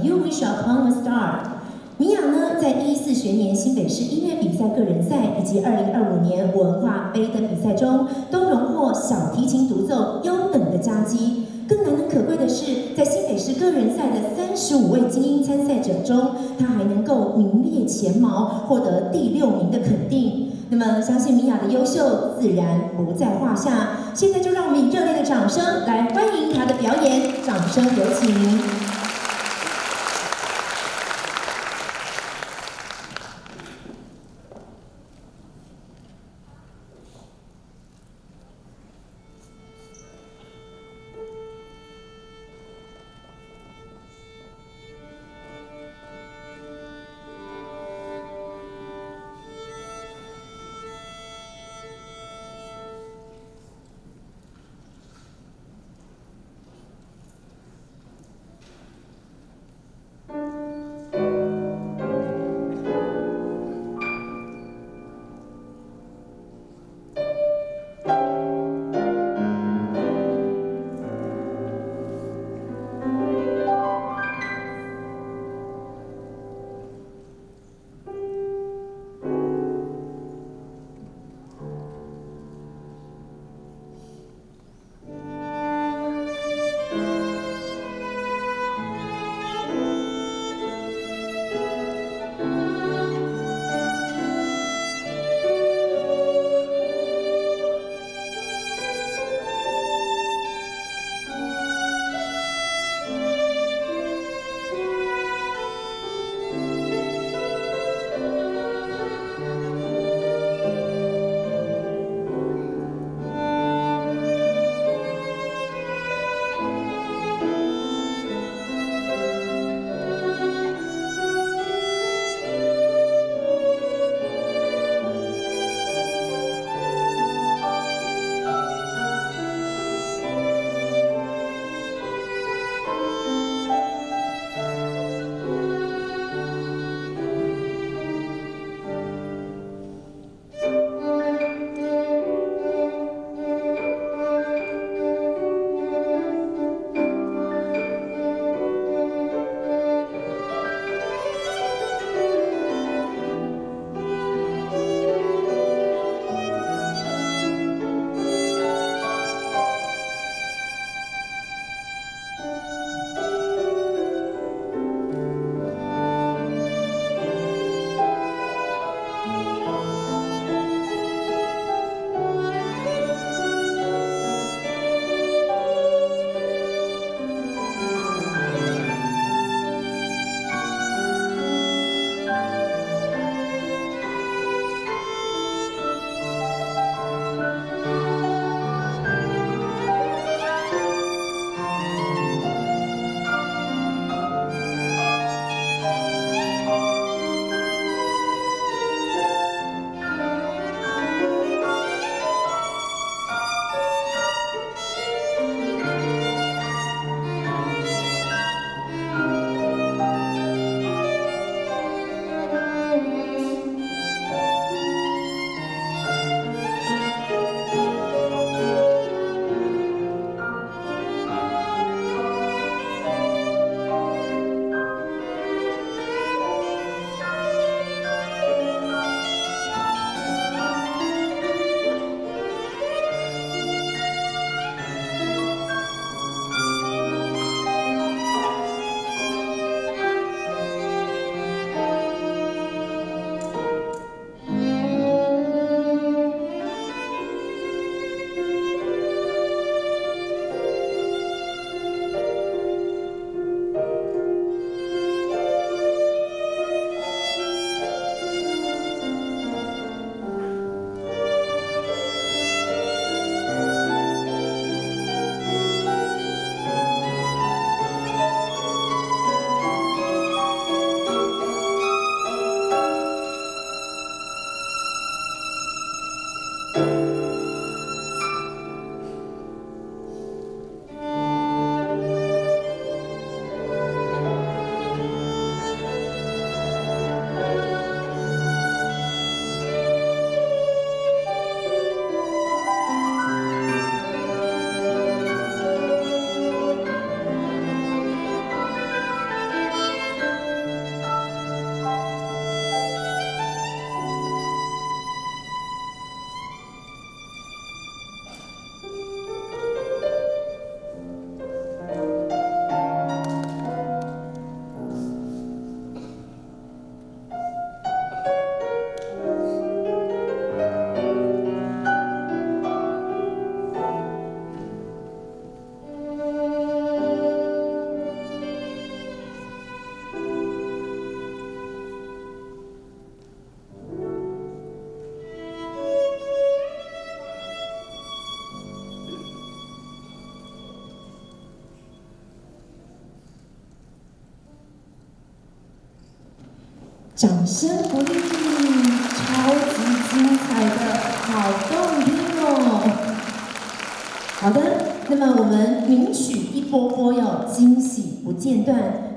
You Wish Upon a Star。米娅呢，在2014学年新北市音乐比赛个人赛以及2025年文化杯的比赛中，都荣获小提琴独奏优等的佳绩。更难能可贵的是，在新北市个人赛的35位精英参赛者中，她还能够名列前茅，获得第6名的肯定。那么，相信米娅的优秀自然不在话下。现在就让我们以热烈的掌声来欢迎她的表演，掌声有请。掌声鼓励，超级精彩的，好动听哦！好的，那么我们名曲一波波哟，惊喜不间断。